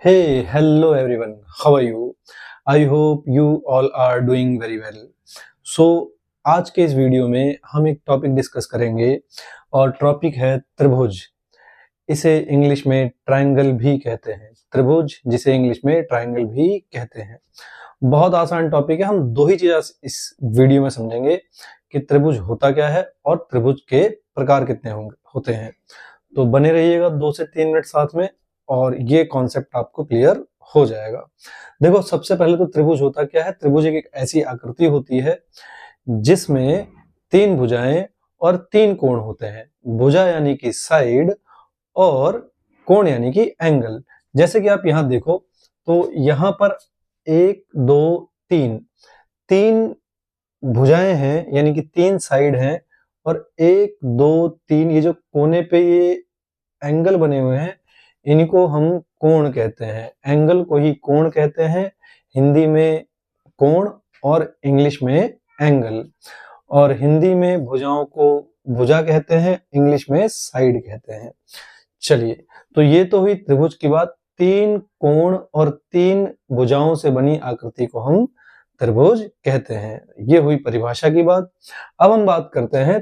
Hey, hello everyone. How are you? I hope you all are doing very well. So, आज के इस video में हम एक टॉपिक डिस्कस करेंगे और टॉपिक है त्रिभुज। इसे इंग्लिश में ट्रायंगल भी कहते हैं। त्रिभुज जिसे इंग्लिश में ट्रायंगल भी कहते हैं। बहुत आसान टॉपिक है। हम दो ही चीज़ इस वीडियो में समझेंगे कि त्रिभुज होता क्या है और त्रिभुज के प्रकार कितने होते हैं। तो बने रहिएगा 2 से 3 मिनट साथ में और ये कॉन्सेप्ट आपको क्लियर हो जाएगा। देखो, सबसे पहले तो त्रिभुज होता क्या है। त्रिभुज एक ऐसी आकृति होती है जिसमें 3 भुजाएं और 3 कोण होते हैं। भुजा यानी कि साइड और कोण यानी कि एंगल। जैसे कि आप यहां देखो तो यहां पर 1 2 3 भुजाएं हैं, यानी कि 3 साइड हैं और 1 2 3 ये जो कोने पे ये एंगल बने हुए हैं इनको हम कोण कहते हैं। एंगल को ही कोण कहते हैं, हिंदी में कोण और इंग्लिश में एंगल। और हिंदी में भुजाओं को भुजा कहते हैं, इंग्लिश में साइड कहते हैं। चलिए, तो ये तो हुई त्रिभुज की बात। 3 कोण और 3 भुजाओं से बनी आकृति को हम त्रिभुज कहते हैं। ये हुई परिभाषा की बात। अब हम बात करते हैं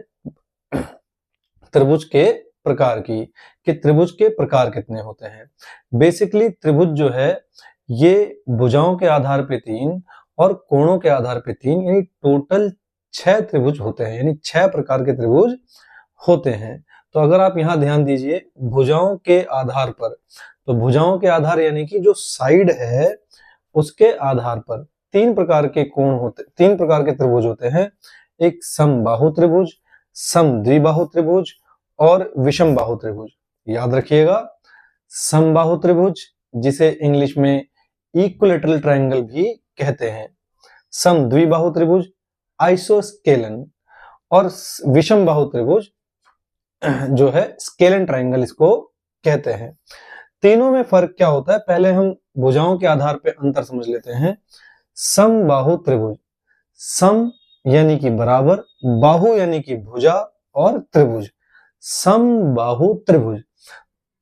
त्रिभुज के प्रकार की, कि त्रिभुज के प्रकार कितने होते हैं। बेसिकली त्रिभुज जो है ये भुजाओं के आधार पे 3 और कोणों के आधार पे 3, यानी टोटल 6 त्रिभुज होते हैं, यानी 6 प्रकार के त्रिभुज होते हैं। तो अगर आप यहाँ ध्यान दीजिए, भुजाओं के आधार पर, तो भुजाओं के आधार यानी कि जो साइड है उसके आधार पर 3 प्रकार के कोण होते, 3 प्रकार के त्रिभुज होते हैं। एक समबाहु त्रिभुज, समद्विबाहु त्रिभुज और विषम बाहु त्रिभुज। याद रखिएगा, समबाहु त्रिभुज जिसे इंग्लिश में इक्विलैटरल ट्रायंगल भी कहते हैं, समद्विबाहु त्रिभुज आइसोस्केलन, और विषम बाहु त्रिभुज जो है स्केलन ट्रायंगल इसको कहते हैं। तीनों में फर्क क्या होता है, पहले हम भुजाओं के आधार पर अंतर समझ लेते हैं। समबाहु त्रिभुज, सम यानी कि बराबर, बाहु यानी कि भुजा और त्रिभुज, समबाहु त्रिभुज।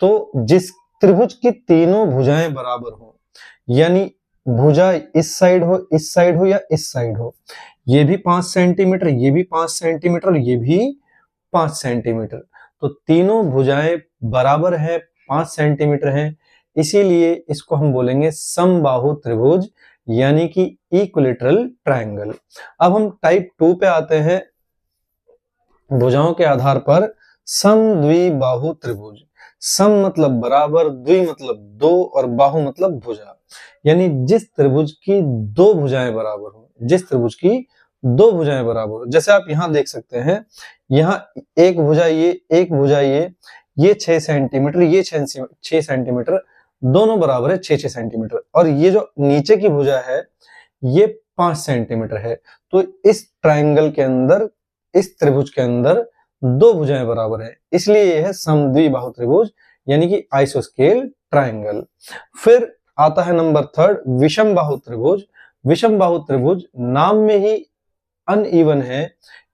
तो जिस त्रिभुज की तीनों भुजाएं बराबर हो, यानी भुजा इस साइड हो या इस साइड हो, ये भी 5 सेंटीमीटर, ये भी 5 सेंटीमीटर और ये भी 5 सेंटीमीटर, तो तीनों भुजाएं बराबर है, 5 सेंटीमीटर हैं, इसीलिए इसको हम बोलेंगे समबाहु त्रिभुज, यानी कि इक्विलैटरल ट्रायंगल। अब हम टाइप 2 पे आते हैं, भुजाओं के आधार पर समद्विबाहु त्रिभुज। सम मतलब बराबर, द्वि मतलब 2 और बाहु मतलब भुजा, यानी जिस त्रिभुज की 2 भुजाएं बराबर हो, जिस त्रिभुज की 2 भुजाएं बराबर हो। जैसे आप यहां देख सकते हैं, यहां एक भुजा ये 6 सेंटीमीटर, ये 6 सेंटीमीटर, दोनों बराबर है 6 सेंटीमीटर, और ये जो नीचे की भुजा है ये 5 सेंटीमीटर है। तो इस ट्रायंगल के अंदर, इस त्रिभुज के अंदर 2 भुजाएं बराबर है, इसलिए यह है समद्विबाहु त्रिभुज, यानी कि आइसोस्केल ट्रायंगल। फिर आता है नंबर 3, विषम बाहु त्रिभुज। विषम बाहु त्रिभुज नाम में ही अनइवन है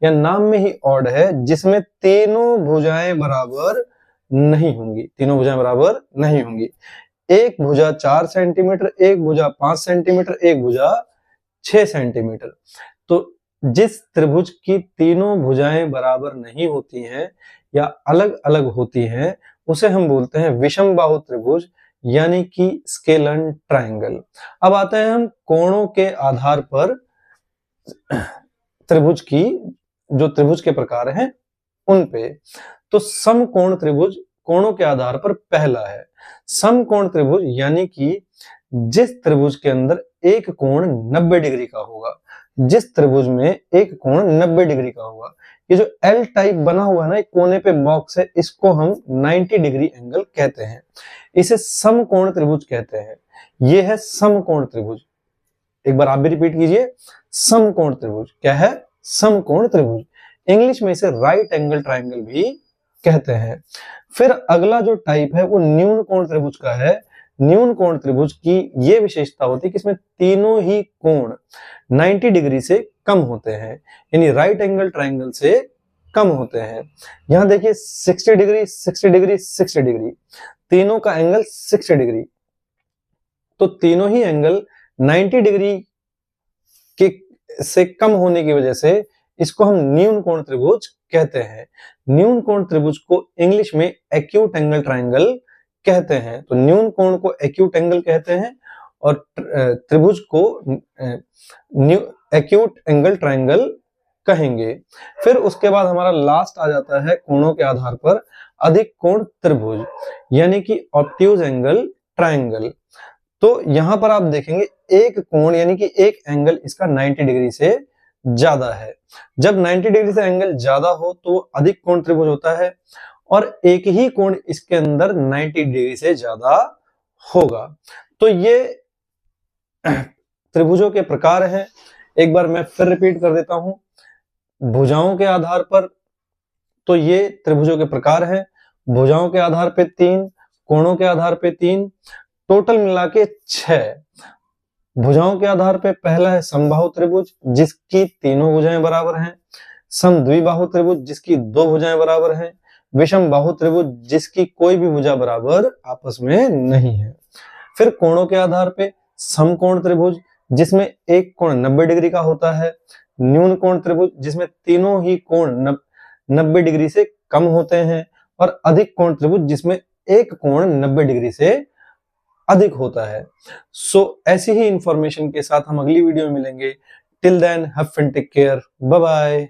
या नाम में ही ऑड है, जिसमें तीनों भुजाएं बराबर नहीं होंगी, तीनों भुजाएं बराबर नहीं होंगी। एक भुजा 4 सेंटीमीटर, एक भुजा 5 सेंटीमीटर, एक भुजा 6 सेंटीमीटर। तो जिस त्रिभुज की तीनों भुजाएं बराबर नहीं होती हैं या अलग अलग होती हैं, उसे हम बोलते हैं विषम बाहु त्रिभुज, यानी कि स्केलन ट्रायंगल। अब आते हैं हम कोणों के आधार पर त्रिभुज की, जो त्रिभुज के प्रकार हैं उन पे। तो समकोण त्रिभुज कोणों के आधार पर पहला है। समकोण त्रिभुज यानी कि जिस त्रिभुज के अंदर एक कोण 90 डिग्री का होगा, जिस त्रिभुज में एक कोण 90 डिग्री का होगा। ये जो एल टाइप बना हुआ है ना, एक कोने पे बॉक्स है, इसको हम 90 डिग्री एंगल कहते हैं, इसे समकोण त्रिभुज कहते हैं। ये है समकोण त्रिभुज। एक बार आप भी रिपीट कीजिए, समकोण त्रिभुज क्या है? समकोण त्रिभुज। इंग्लिश में इसे राइट एंगल ट्रायंगल भी कहते हैं। फिर अगला जो टाइप है वो न्यून कोण त्रिभुज का है। न्यून कोण त्रिभुज की ये विशेषता होती है कि इसमें तीनों ही कोण 90 डिग्री से कम होते हैं, यानी राइट एंगल ट्रायंगल से कम होते हैं। यहां देखिए 60 डिग्री, 60 डिग्री, 60 डिग्री, तीनों का एंगल 60 डिग्री। तो तीनों ही एंगल 90 डिग्री के से कम होने की वजह से इसको हम न्यून कोण त्रिभुज कहते हैं। न्यून कोण त्रिभुज को इंग्लिश में एक्यूट एंगल ट्रायंगल कहते हैं। तो न्यून कोण को एक्यूट एंगल कहते हैं और त्रिभुज को एक्यूट एंगल ट्रायंगल कहेंगे। फिर उसके बाद हमारा लास्ट आ जाता है कोणों के आधार पर अधिक कोण त्रिभुज, यानी कि ऑब्ट्यूज एंगल ट्रायंगल। तो यहां पर आप देखेंगे एक कोण यानी कि एक एंगल इसका 90 डिग्री से ज्यादा है। जब 90 डिग्री से एंगल ज्यादा हो तो अधिक कोण त्रिभुज होता है और एक ही कोण इसके अंदर 90 डिग्री से ज्यादा होगा। तो ये त्रिभुजों के प्रकार हैं। एक बार मैं फिर रिपीट कर देता हूं। भुजाओं के आधार पर तो ये त्रिभुजों के प्रकार हैं। भुजाओं के आधार पे 3, कोणों के आधार पे 3, टोटल मिला के 6। भुजाओं के आधार पे पहला है समबाहु त्रिभुज जिसकी तीनों भुजाएं बराबर हैं, समद्विबाहु त्रिभुज जिसकी 2 भुजाएं बराबर हैं, विषम बाहु त्रिभुज जिसकी कोई भी भुजा बराबर आपस में नहीं है। फिर कोणों के आधार पे समकोण त्रिभुज जिसमें एक कोण 90 डिग्री का होता है, न्यून कोण त्रिभुज जिसमें तीनों ही कोण 90 डिग्री से कम होते हैं और अधिक कोण त्रिभुज जिसमें एक कोण 90 डिग्री से अधिक होता है। सो ऐसी ही इंफॉर्मेशन के साथ हम अगली वीडियो में मिलेंगे। Till then have fun, take care, bye bye.